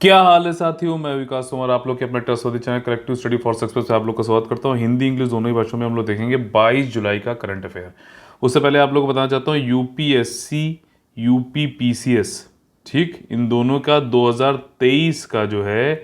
क्या हाल है साथियों, मैं विकास और आप लोग के अपने trustworthy channel collective study for success पे आप लोग का स्वागत करता हूं। हिंदी इंग्लिश दोनों ही भाषाओं में हम लोग देखेंगे 22 जुलाई का करंट अफेयर। उससे पहले आप लोग को बताना चाहता हूं यूपीएससी यूपीपीसीएस, ठीक, इन दोनों का 2023 का जो है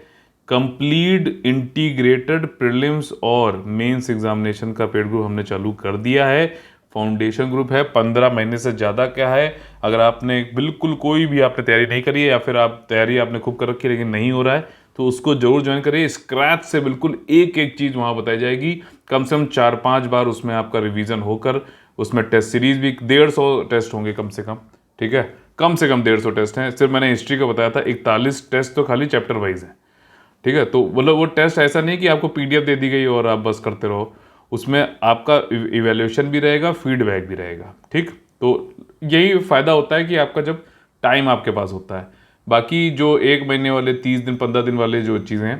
कंप्लीट इंटीग्रेटेड प्रीलिम्स और मेंस एग्जामिनेशन का पेड ग्रुप हमने चालू कर दिया है। फाउंडेशन ग्रुप है, 15 महीने से ज़्यादा क्या है। अगर आपने बिल्कुल कोई भी आपने तैयारी नहीं करी है या फिर आप तैयारी आपने खूब कर रखी है लेकिन नहीं हो रहा है, तो उसको जरूर ज्वाइन करिए। स्क्रैच से बिल्कुल एक एक चीज़ वहाँ बताई जाएगी। कम से कम 4-5 बार उसमें आपका रिवीजन होकर उसमें टेस्ट सीरीज भी 150 टेस्ट होंगे कम से कम, ठीक है। कम से कम 150 टेस्ट हैं। सिर्फ मैंने हिस्ट्री का बताया था, 41 टेस्ट तो खाली चैप्टर वाइज है, ठीक है। तो मतलब वो टेस्ट ऐसा नहीं कि आपको पीडीएफ दे दी गई और आप बस करते रहो, उसमें आपका इवैल्यूएशन भी रहेगा, फीडबैक भी रहेगा, ठीक। तो यही फ़ायदा होता है कि आपका जब टाइम आपके पास होता है। बाकी जो 1 महीने वाले, 30 दिन 15 दिन वाले जो चीज़ें हैं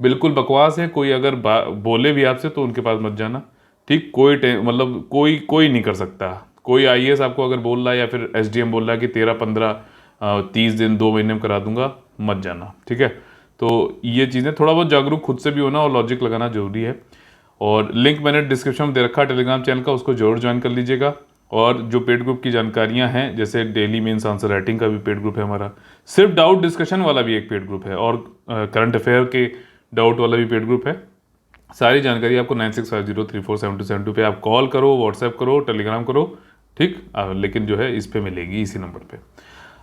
बिल्कुल बकवास है। कोई अगर बोले भी आपसे तो उनके पास मत जाना, ठीक। मतलब कोई कोई नहीं कर सकता। कोई आईएएस आपको अगर बोल रहा है या फिर एसडीएम बोल रहा है कि 13-15 30 दिन 2 महीने में करा दूंगा, मत जाना, ठीक है। तो ये चीज़ें थोड़ा बहुत जागरूक खुद से भी होना और लॉजिक लगाना जरूरी है। और लिंक मैंने डिस्क्रिप्शन में दे रखा है टेलीग्राम चैनल का, उसको जरूर ज्वाइन कर लीजिएगा। और जो पेड ग्रुप की जानकारियां हैं, जैसे डेली मेंस आंसर राइटिंग का भी पेड ग्रुप है हमारा, सिर्फ डाउट डिस्कशन वाला भी एक पेड ग्रुप है, और करंट अफेयर के डाउट वाला भी पेड ग्रुप है। सारी जानकारी आपको 9650347272 पे आप कॉल करो, व्हाट्सएप करो, टेलीग्राम करो, ठीक। लेकिन जो है इस पे मिलेगी, इसी नंबर पे।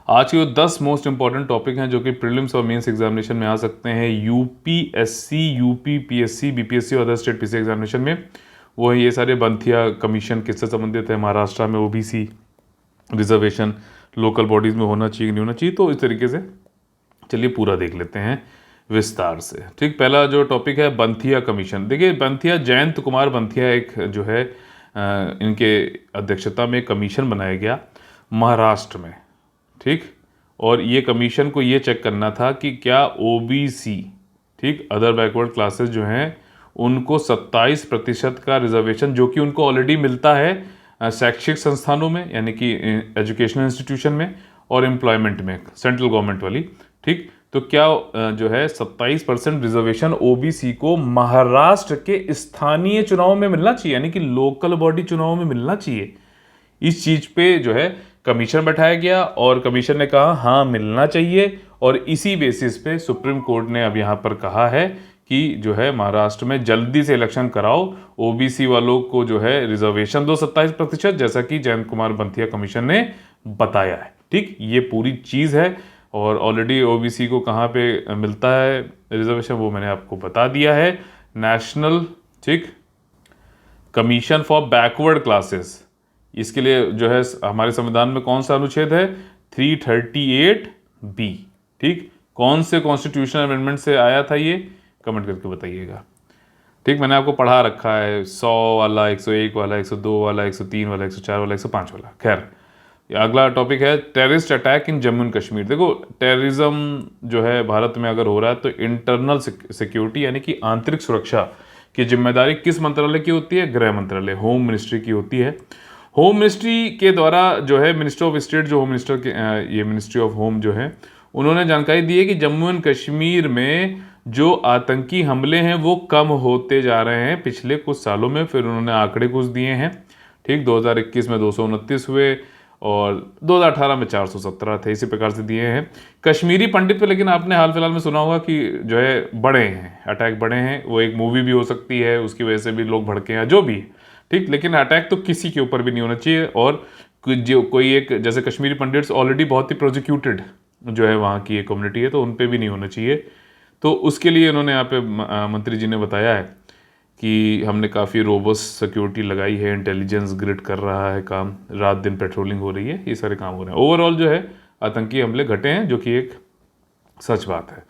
आज के जो 10 मोस्ट इंपॉर्टेंट टॉपिक हैं जो कि प्रीलिम्स और मेंस एग्जामिनेशन में आ सकते हैं यूपीएससी यूपीपीएससी बीपीएससी और अदर स्टेट पीसी एग्जामिनेशन में, वो है ये सारे बंथिया कमीशन किससे संबंधित है, महाराष्ट्र में ओबीसी रिजर्वेशन लोकल बॉडीज में होना चाहिए नहीं होना चाहिए, तो इस तरीके से चलिए पूरा देख लेते हैं विस्तार से, ठीक। पहला जो टॉपिक है बंथिया कमीशन। देखिए बंथिया, जयंत कुमार बंथिया एक जो है इनके अध्यक्षता में कमीशन बनाया गया महाराष्ट्र में, ठीक। और ये कमीशन को ये चेक करना था कि क्या ओबीसी, ठीक, अदर बैकवर्ड क्लासेस जो हैं उनको 27% का रिजर्वेशन, जो कि उनको ऑलरेडी मिलता है शैक्षिक संस्थानों में, यानी कि एजुकेशनल इंस्टीट्यूशन में और एम्प्लॉयमेंट में, सेंट्रल गवर्नमेंट वाली, ठीक। तो क्या जो है 27% रिजर्वेशन ओबीसी को महाराष्ट्र के स्थानीय चुनाव में मिलना चाहिए, यानी कि लोकल बॉडी चुनाव में मिलना चाहिए। इस चीज पे जो है कमीशन बैठाया गया और कमीशन ने कहा हाँ मिलना चाहिए, और इसी बेसिस पे सुप्रीम कोर्ट ने अब यहाँ पर कहा है कि जो है महाराष्ट्र में जल्दी से इलेक्शन कराओ, ओबीसी वालों को जो है रिजर्वेशन दो 27%, जैसा कि जयंत कुमार बंथिया कमीशन ने बताया है, ठीक। ये पूरी चीज़ है। और ऑलरेडी ओबीसी को कहाँ पे मिलता है रिजर्वेशन वो मैंने आपको बता दिया है, नेशनल, ठीक, कमीशन फॉर बैकवर्ड क्लासेस। इसके लिए जो है हमारे संविधान में कौन सा अनुच्छेद है, 338 बी, ठीक। कौन से कॉन्स्टिट्यूशनल अमेंडमेंट से आया था ये, कमेंट करके बताइएगा, ठीक। मैंने आपको पढ़ा रखा है 100 वाला, 101 वाला, 102 वाला, 103 वाला, 104 वाला, 105 वाला। खैर, अगला टॉपिक है terrorist attack in Jammu and Kashmir. देखो टेररिज्म जो है भारत में अगर हो रहा है तो इंटरनल सिक्योरिटी यानी कि आंतरिक सुरक्षा की जिम्मेदारी किस मंत्रालय की होती है, गृह मंत्रालय, होम मिनिस्ट्री की होती है। होम मिनिस्ट्री के द्वारा जो है मिनिस्टर ऑफ स्टेट, जो होम मिनिस्टर के ये मिनिस्ट्री ऑफ होम जो है, उन्होंने जानकारी दी है कि जम्मू एंड कश्मीर में जो आतंकी हमले हैं वो कम होते जा रहे हैं पिछले कुछ सालों में। फिर उन्होंने आंकड़े कुछ दिए हैं, ठीक। 2021 में 229 हुए और 2018 में 417 थे, इसी प्रकार से दिए हैं कश्मीरी पंडित पे। लेकिन आपने हाल फिलहाल में सुना होगा कि जो है बढ़े हैं, अटैक बढ़े हैं। वो एक मूवी भी हो सकती है, उसकी वजह से भी लोग भड़के हैं, जो भी है, ठीक। लेकिन अटैक तो किसी के ऊपर भी नहीं होना चाहिए। और जो कोई एक जैसे कश्मीरी पंडित्स ऑलरेडी बहुत ही प्रोसिक्यूटेड जो है वहाँ की एक कम्युनिटी है, तो उन पे भी नहीं होना चाहिए। तो उसके लिए उन्होंने यहाँ पे मंत्री जी ने बताया है कि हमने काफ़ी रोबस्ट सिक्योरिटी लगाई है, इंटेलिजेंस ग्रिड कर रहा है काम, रात दिन पेट्रोलिंग हो रही है, ये सारे काम हो रहे हैं। ओवरऑल जो है आतंकी हमले घटे हैं, जो कि एक सच बात है।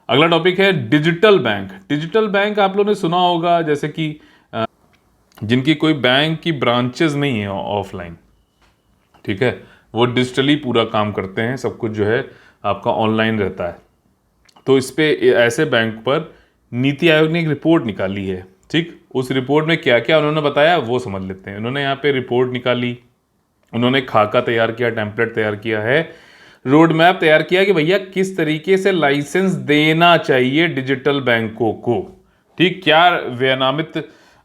अगला टॉपिक है डिजिटल बैंक। डिजिटल बैंक आप लोगों ने सुना होगा, जैसे कि जिनकी कोई बैंक की ब्रांचेस नहीं है ऑफलाइन, ठीक है, वो डिजिटली पूरा काम करते हैं, सब कुछ जो है आपका ऑनलाइन रहता है। तो इस पे ऐसे बैंक पर नीति आयोग ने एक रिपोर्ट निकाली है, ठीक। उस रिपोर्ट में क्या क्या उन्होंने बताया वो समझ लेते हैं। उन्होंने यहाँ पे रिपोर्ट निकाली, उन्होंने खाका तैयार किया, टेम्पलेट तैयार किया है रोड मैप तैयार किया कि भैया किस तरीके से लाइसेंस देना चाहिए डिजिटल बैंकों को। ठीक, क्या विनियमित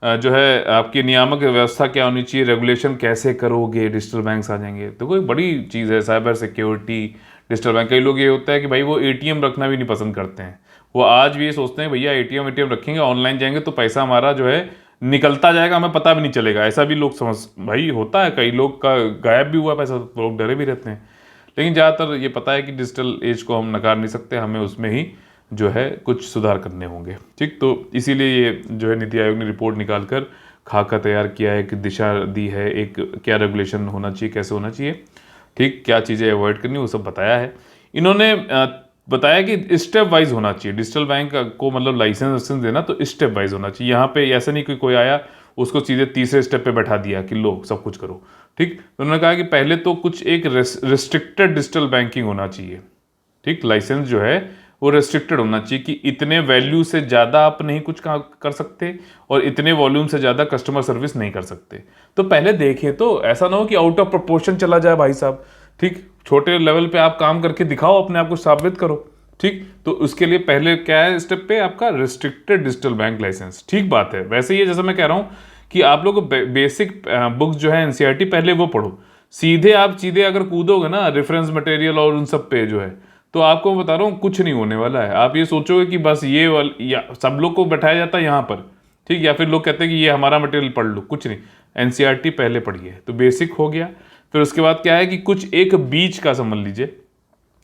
जो है आपकी नियामक व्यवस्था क्या होनी चाहिए, रेगुलेशन कैसे करोगे, डिजिटल बैंक्स आ जाएंगे। तो कोई बड़ी चीज़ है साइबर सिक्योरिटी, डिजिटल बैंक। कई लोग ये होता है कि भाई वो एटीएम रखना भी नहीं पसंद करते हैं, वो आज भी ये सोचते हैं भैया एटीएम रखेंगे, ऑनलाइन जाएंगे तो पैसा हमारा जो है निकलता जाएगा, हमें पता भी नहीं चलेगा। ऐसा भी लोग समझ, भाई होता है, कई लोग का गायब भी हुआ पैसा, तो लोग डरे भी रहते हैं। लेकिन ज़्यादातर ये पता है कि डिजिटल एज को हम नकार नहीं सकते, हमें उसमें ही जो है कुछ सुधार करने होंगे। ठीक, तो इसीलिए ये जो है नीति आयोग ने रिपोर्ट निकाल कर खाका तैयार किया है, एक दिशा दी है, एक क्या रेगुलेशन होना चाहिए, कैसे होना चाहिए, ठीक, क्या चीज़ें अवॉइड करनी, वो सब बताया है। इन्होंने बताया कि स्टेप वाइज होना चाहिए डिजिटल बैंक को, मतलब लाइसेंस देना तो स्टेप वाइज होना चाहिए। यहाँ पे ऐसा नहीं कि कोई आया उसको सीधे तीसरे स्टेप पे बैठा दिया कि लो सब कुछ करो। ठीक, तो उन्होंने कहा कि पहले तो कुछ एक रिस्ट्रिक्टेड डिजिटल बैंकिंग होना चाहिए। ठीक, लाइसेंस जो है वो रेस्ट्रिक्टेड होना चाहिए कि इतने वैल्यू से ज़्यादा आप नहीं कुछ कर सकते और इतने वॉल्यूम से ज़्यादा कस्टमर सर्विस नहीं कर सकते। तो पहले देखें, तो ऐसा ना हो कि आउट ऑफ प्रोपोर्शन चला जाए भाई साहब। ठीक, छोटे लेवल पे आप काम करके दिखाओ, अपने आप को साबित करो। ठीक, तो उसके लिए पहले क्या है स्टेप पे आपका रिस्ट्रिक्टेड डिजिटल बैंक लाइसेंस। ठीक बात है। वैसे ही जैसा मैं कह रहा हूँ कि आप लोग बेसिक बुक्स जो है एनसीईआरटी पहले वो पढ़ो, सीधे अगर कूदोगे ना रेफरेंस मटेरियल और उन सब पे जो है, तो आपको बता रहा हूँ कुछ नहीं होने वाला है। आप ये सोचोगे कि बस ये या सब लोग को बैठाया जाता है यहाँ पर, ठीक, या फिर लोग कहते हैं कि ये हमारा मटेरियल पढ़ लो, कुछ नहीं। एनसीईआरटी पहले पढ़िए तो बेसिक हो गया। फिर उसके बाद क्या है कि कुछ एक बीच का समझ लीजिए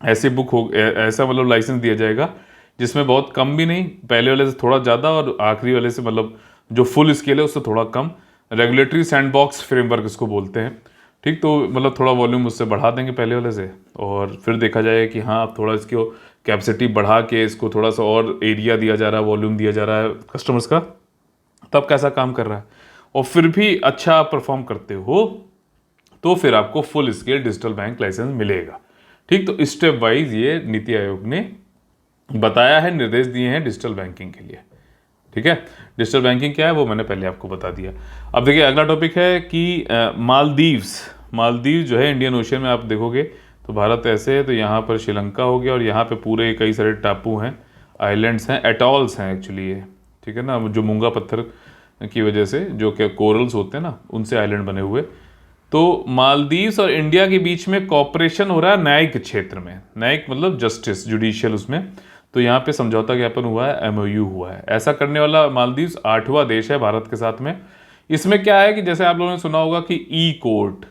ऐसे बुक हो, ऐसा मतलब लाइसेंस दिया जाएगा जिसमें बहुत कम भी नहीं, पहले वाले से थोड़ा ज़्यादा और आखिरी वाले से मतलब जो फुल स्केल है उससे थोड़ा कम। रेगुलेटरी सैंडबॉक्स फ्रेमवर्क इसको बोलते हैं। ठीक, तो मतलब थोड़ा वॉल्यूम उससे बढ़ा देंगे पहले वाले से, और फिर देखा जाए कि हाँ अब थोड़ा इसकी कैपेसिटी बढ़ा के इसको थोड़ा सा और एरिया दिया जा रहा है, वॉल्यूम दिया जा रहा है कस्टमर्स का, तब कैसा काम कर रहा है और फिर भी अच्छा परफॉर्म करते हो तो फिर आपको full scale digital bank licence मिलेगा। ठीक, तो स्टेप वाइज ये नीति आयोग ने बताया है, निर्देश दिए हैं डिजिटल बैंकिंग के लिए। ठीक है, डिजिटल बैंकिंग क्या है वो मैंने पहले आपको बता दिया। अब देखिए अगला टॉपिक है कि मालदीव जो है इंडियन ओशियन में आप देखोगे तो भारत ऐसे है, तो यहाँ पर श्रीलंका हो गया और यहाँ पे पूरे कई सारे टापू हैं, आइलैंड्स हैं, एटॉल्स हैं एक्चुअली ये। ठीक है ना, जो मूंगा पत्थर की वजह से जो क्या कोरल्स होते हैं ना उनसे आइलैंड बने हुए। तो मालदीव्स और इंडिया के बीच में कॉपरेशन हो रहा है न्यायिक क्षेत्र में, न्यायिक मतलब जस्टिस, जुडिशियल उसमें। तो यहाँ पे समझौता ज्ञापन हुआ है, एमओयू हुआ है। ऐसा करने वाला मालदीव्स 8वां देश है भारत के साथ में। इसमें क्या है कि जैसे आप लोगों ने सुना होगा कि ई कोर्ट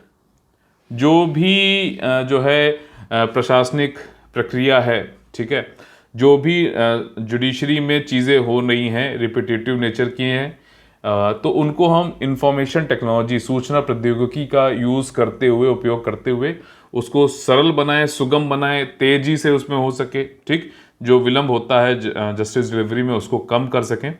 जो भी जो है प्रशासनिक प्रक्रिया है, ठीक है, जो भी जुडिशरी में चीज़ें हो रही हैं रिपीटेटिव नेचर की हैं, तो उनको हम इंफॉर्मेशन टेक्नोलॉजी, सूचना प्रौद्योगिकी का यूज़ करते हुए, उपयोग करते हुए उसको सरल बनाएं, सुगम बनाएं, तेज़ी से उसमें हो सके। ठीक, जो विलंब होता है जस्टिस डिलीवरी में उसको कम कर सकें।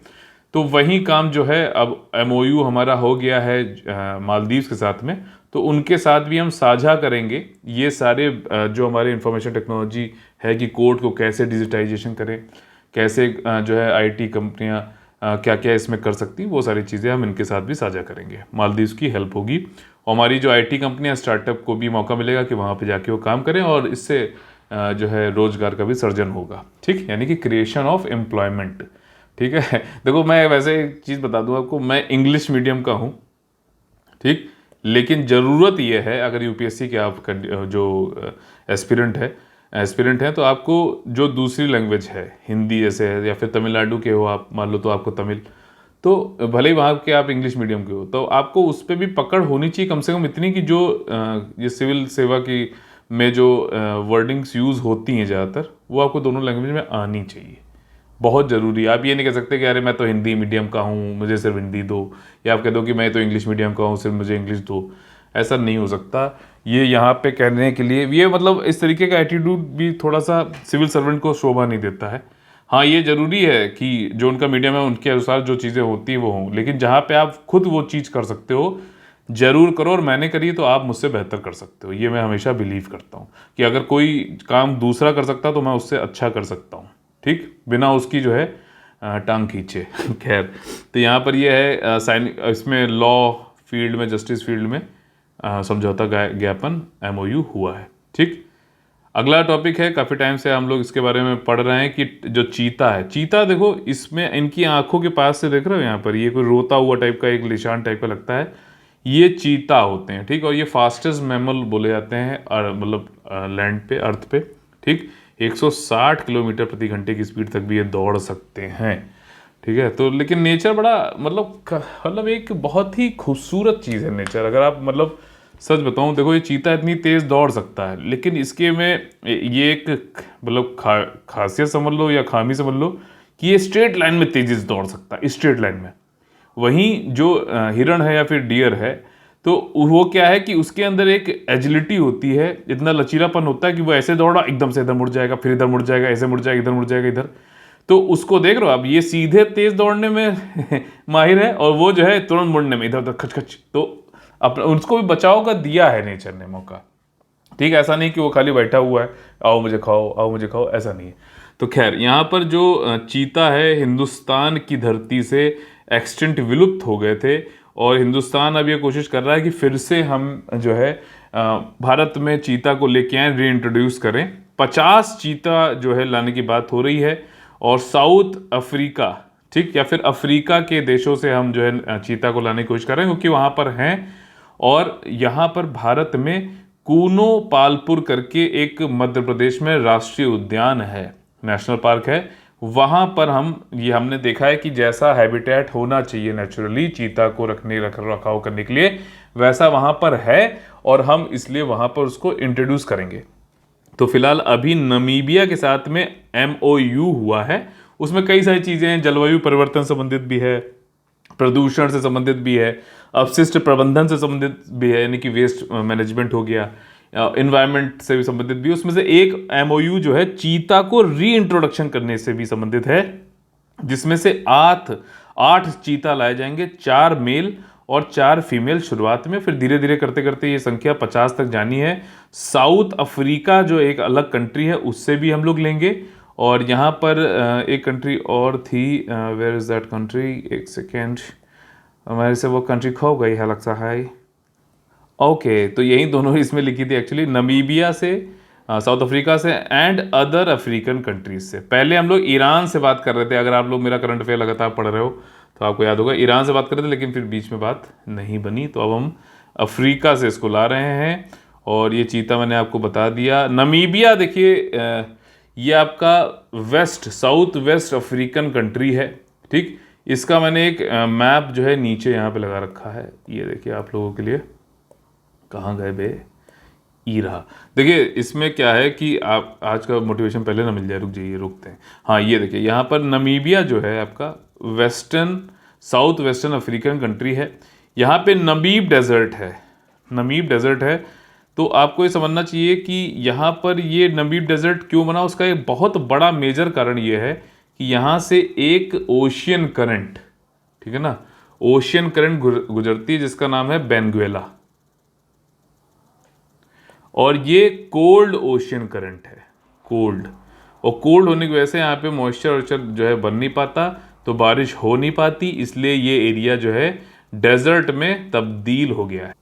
तो वही काम जो है अब एमओयू हमारा हो गया है मालदीव्स के साथ में, तो उनके साथ भी हम साझा करेंगे ये सारे जो हमारे इंफॉर्मेशन टेक्नोलॉजी है कि कोर्ट को कैसे डिजिटाइजेशन करें, कैसे जो है आईटी कंपनियां क्या क्या इसमें कर सकती हैं, वो सारी चीज़ें हम इनके साथ भी साझा करेंगे। मालदीव्स की हेल्प होगी और हमारी जो आईटी कंपनियां, स्टार्टअप को भी मौका मिलेगा कि वहाँ पे जाके वो काम करें और इससे जो है रोजगार का भी सृजन होगा। ठीक, यानी कि क्रिएशन ऑफ एम्प्लॉयमेंट। ठीक है, देखो मैं वैसे एक चीज़ बता दूं आपको, मैं इंग्लिश मीडियम का हूँ, ठीक, लेकिन ज़रूरत ये है अगर यूपीएससी के आप जो एस्पिरेंट हैं तो आपको जो दूसरी लैंग्वेज है, हिंदी जैसे है, या फिर तमिलनाडु के हो आप, मान लो तो आपको तमिल, तो भले ही वहाँ के आप इंग्लिश मीडियम के हो, तो आपको उस पर भी पकड़ होनी चाहिए कम से कम इतनी कि जो ये सिविल सेवा की में जो वर्डिंग्स यूज़ होती हैं ज़्यादातर, वो आपको दोनों लैंग्वेज में आनी चाहिए। बहुत ज़रूरी है। आप ये नहीं कह सकते कि अरे मैं तो हिंदी मीडियम का हूँ मुझे सिर्फ हिंदी दो, या आप कह दो कि मैं तो इंग्लिश मीडियम का हूँ सिर्फ मुझे इंग्लिश दो। ऐसा नहीं हो सकता। ये यहाँ पे कहने के लिए ये मतलब इस तरीके का एटीट्यूड भी थोड़ा सा सिविल सर्वेंट को शोभा नहीं देता है। हाँ, ये ज़रूरी है कि जो उनका मीडियम है उनके अनुसार जो चीज़ें होती हैं वो हों, लेकिन जहाँ पे आप खुद वो चीज़ कर सकते हो ज़रूर करो, और मैंने करी तो आप मुझसे बेहतर कर सकते हो। ये मैं हमेशा बिलीव करता हूँ कि अगर कोई काम दूसरा कर सकता तो मैं उससे अच्छा कर सकता हूँ, ठीक, बिना उसकी जो है टांग खींचे। खैर, तो यहाँ पर ये है साइन, इसमें लॉ फील्ड में, जस्टिस फील्ड में समझौता ज्ञापन एमओयू हुआ है। ठीक, अगला टॉपिक है, काफ़ी टाइम से हम लोग इसके बारे में पढ़ रहे हैं कि जो चीता है, चीता देखो इसमें इनकी आंखों के पास से देख रहे हो यहाँ पर ये कोई रोता हुआ टाइप का एक निशान टाइप का लगता है, ये चीता होते हैं। ठीक, और ये फास्टेस्ट मैमल बोले जाते हैं मतलब लैंड पे, अर्थ पे। ठीक, 160 किलोमीटर प्रति घंटे की स्पीड तक भी ये दौड़ सकते हैं। ठीक है, तो लेकिन नेचर बड़ा मतलब एक बहुत ही खूबसूरत चीज़ है नेचर। अगर आप मतलब सच बताऊं, देखो ये चीता इतनी तेज दौड़ सकता है, लेकिन इसके में ये एक मतलब खासियत समझ लो या खामी समझ लो कि ये स्ट्रेट लाइन में तेजी से दौड़ सकता है, स्ट्रेट लाइन में। वहीं जो हिरण है या फिर डियर है, तो वो क्या है कि उसके अंदर एक एजिलिटी होती है, इतना लचीलापन होता है कि वो ऐसे दौड़ा एकदम से इधर मुड़ जाएगा, फिर इधर मुड़ जाएगा, ऐसे मुड़ जाएगा, इधर मुड़ जाएगा, इधर। तो उसको देख रहे हो आप, ये सीधे तेज दौड़ने में माहिर है, और वो जो है तुरंत मुड़ने में, इधर उधर खच खच। तो अपना उसको भी बचाव का दिया है नेचर ने मौका। ठीक है, ऐसा नहीं कि वो खाली बैठा हुआ है, आओ मुझे खाओ, आओ मुझे खाओ, ऐसा नहीं है। तो खैर, यहाँ पर जो चीता है, हिंदुस्तान की धरती से एक्सटिंक्ट, विलुप्त हो गए थे, और हिंदुस्तान अब ये कोशिश कर रहा है कि फिर से हम जो है भारत में चीता को लेके आए, री इंट्रोड्यूस करें। 50 चीता जो है लाने की बात हो रही है, और साउथ अफ्रीका, ठीक, या फिर अफ्रीका के देशों से हम जो है चीता को लाने की कोशिश कर रहे हैं, क्योंकि वहाँ पर हैं। और यहाँ पर भारत में कूनो पालपुर करके एक मध्य प्रदेश में राष्ट्रीय उद्यान है, नेशनल पार्क है। वहाँ पर हमने देखा है कि जैसा हैबिटेट होना चाहिए नेचुरली चीता को रखाव करने के लिए, वैसा वहाँ पर है, और हम इसलिए वहाँ पर उसको इंट्रोड्यूस करेंगे। तो फिलहाल अभी नमीबिया के साथ में MOU हुआ है, उसमें कई सारी चीज़ें हैं, जलवायु परिवर्तन संबंधित भी है, प्रदूषण से संबंधित भी है, अपशिष्ट प्रबंधन से संबंधित भी है, यानी कि वेस्ट मैनेजमेंट हो गया, इन्वायरमेंट से भी संबंधित भी। उसमें से एक MOU जो है चीता को री इंट्रोडक्शन करने से भी संबंधित है, जिसमें से 8 चीता लाए जाएंगे, 4 मेल और 4 फीमेल शुरुआत में, फिर धीरे धीरे करते करते ये संख्या 50 तक जानी है। साउथ अफ्रीका जो एक अलग कंट्री है, उससे भी हम लोग लेंगे। और यहाँ पर एक कंट्री और थी, वेयर इज दैट कंट्री, एक सेकेंड, हमारे से वो कंट्री खो गई है लगता है। ओके, तो यही दोनों इसमें लिखी थी एक्चुअली, नमीबिया से, साउथ अफ्रीका से, एंड अदर अफ्रीकन कंट्रीज से। पहले हम लोग ईरान से बात कर रहे थे, अगर आप लोग मेरा करंट अफेयर लगातार पढ़ रहे हो तो आपको याद होगा, ईरान से बात कर रहे थे, लेकिन फिर बीच में बात नहीं बनी, तो अब हम अफ्रीका से इसको ला रहे हैं। और ये चीता मैंने आपको बता दिया। नमीबिया देखिए, ये आपका साउथ वेस्ट अफ्रीकन कंट्री है। ठीक, इसका मैंने एक मैप जो है नीचे यहाँ पे लगा रखा है, ये देखिए आप लोगों के लिए। कहाँ गए बे, ई रहा। देखिए इसमें क्या है कि आप आज का मोटिवेशन पहले ना मिल जाए, रुक जाइए, रुकते हैं। हाँ, ये देखिए यहाँ पर नमीबिया जो है आपका साउथ वेस्टर्न अफ्रीकन कंट्री है। यहाँ पे नमीब डेजर्ट है, नमीब डेजर्ट है। तो आपको ये समझना चाहिए कि यहाँ पर ये नमीब डेजर्ट क्यों बना, उसका एक बहुत बड़ा मेजर कारण ये है कि यहाँ से एक ओशियन करंट, ठीक है ना, ओशियन करंट गुजरती है, जिसका नाम है बेनगुएला, और ये कोल्ड ओशियन करंट है, कोल्ड। और कोल्ड होने की वजह से यहाँ पे मॉइस्चर जो है बन नहीं पाता, तो बारिश हो नहीं पाती, इसलिए ये एरिया जो है डेजर्ट में तब्दील हो गया है।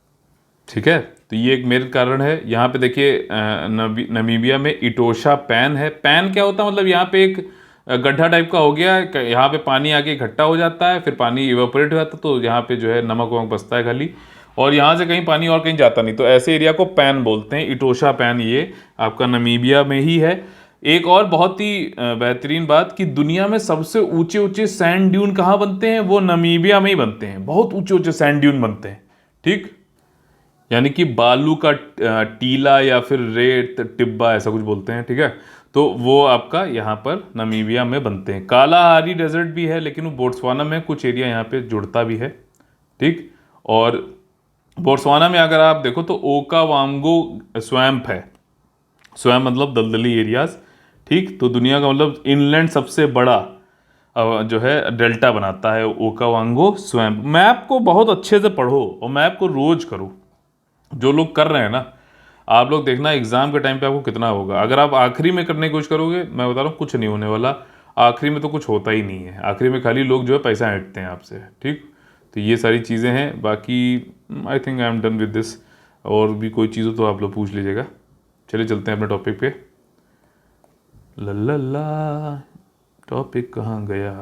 ठीक है, तो ये एक मेन कारण है। यहाँ पे देखिए नमीबिया में इटोशा पैन है। पैन क्या होता है, मतलब यहाँ पे एक गड्ढा टाइप का हो गया है, यहाँ पे पानी आके इकट्ठा हो जाता है, फिर पानी इवेपोरेट हो जाता है, तो यहाँ पे जो है नमक वमक बसता है खाली, और यहाँ से कहीं पानी और कहीं जाता नहीं, तो ऐसे एरिया को पैन बोलते हैं। इटोशा पैन ये आपका नमीबिया में ही है। एक और बहुत ही बेहतरीन बात कि दुनिया में सबसे ऊंचे ऊंचे सैंड ड्यून कहाँ बनते हैं, वो नमीबिया में ही बनते हैं। बहुत ऊंचे ऊंचे सैंड ड्यून बनते हैं, ठीक, यानी कि बालू का टीला या फिर रेत टिब्बा ऐसा कुछ बोलते हैं। ठीक है, तो वो आपका यहाँ पर नमीबिया में बनते हैं। कालाहारी डेजर्ट भी है, लेकिन वो बोट्सवाना में कुछ एरिया यहाँ पे जुड़ता भी है। ठीक, और बोट्सवाना में अगर आप देखो तो ओकावांगो स्वैम्प है, स्वैम्प मतलब दलदली एरियाज। ठीक, तो दुनिया का मतलब इनलैंड सबसे बड़ा जो है डेल्टा बनाता है ओकावांगो स्वैम्प। मैप को बहुत अच्छे से पढ़ो और मैप को रोज करो, जो लोग कर रहे हैं ना, आप लोग देखना एग्जाम के टाइम पे आपको कितना होगा। अगर आप आखिरी में करने की कोशिश करोगे, मैं बता रहा हूँ कुछ नहीं होने वाला। आखिरी में तो कुछ होता ही नहीं है, आखिरी में खाली लोग जो है पैसा ऐंठते हैं आपसे। ठीक, तो ये सारी चीज़ें हैं। बाकी I think I am done with this, और भी कोई चीज़ हो तो आप लोग पूछ लीजिएगा। चलिए चलते हैं अपने टॉपिक पे। ला टॉपिक कहाँ गया,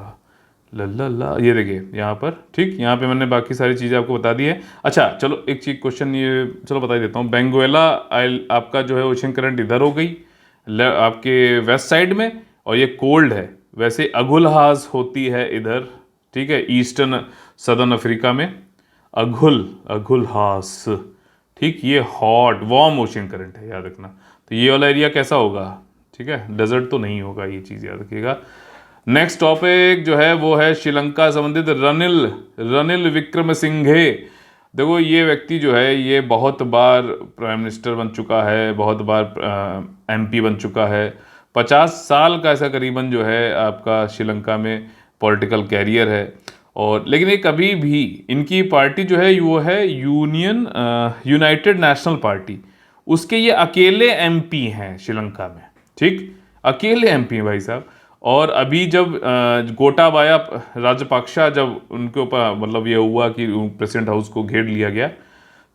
ला ये देखिए यहाँ पर, ठीक, यहाँ पे मैंने बाकी सारी चीज़ें आपको बता दी है। अच्छा चलो एक चीज क्वेश्चन ये चलो बता ही देता हूँ। बेंगुएला आइल आपका जो है ओशन करंट इधर हो गई आपके वेस्ट साइड में, और ये कोल्ड है। वैसे अगुलहास होती है इधर, ठीक है, ईस्टर्न सदर्न अफ्रीका में अगुलहास, ठीक, ये हॉट वार्म ओशन करंट है, याद रखना। तो ये वाला एरिया कैसा होगा, ठीक है, डेजर्ट तो नहीं होगा, ये चीज़ याद रखिएगा। नेक्स्ट टॉपिक जो है वो है श्रीलंका संबंधित रनिल विक्रमसिंघे। देखो ये व्यक्ति जो है ये बहुत बार प्राइम मिनिस्टर बन चुका है, बहुत बार एमपी बन चुका है, 50 साल का ऐसा करीबन जो है आपका श्रीलंका में पॉलिटिकल कैरियर है। और लेकिन ये कभी भी इनकी पार्टी जो है वो है यूनाइटेड नेशनल पार्टी, उसके ये अकेले एमपी हैं श्रीलंका में, ठीक, अकेले एमपी हैं भाई साहब। और अभी जब गोटाबाया राजपक्षा जब उनके ऊपर मतलब ये हुआ कि प्रेसिडेंट हाउस को घेर लिया गया,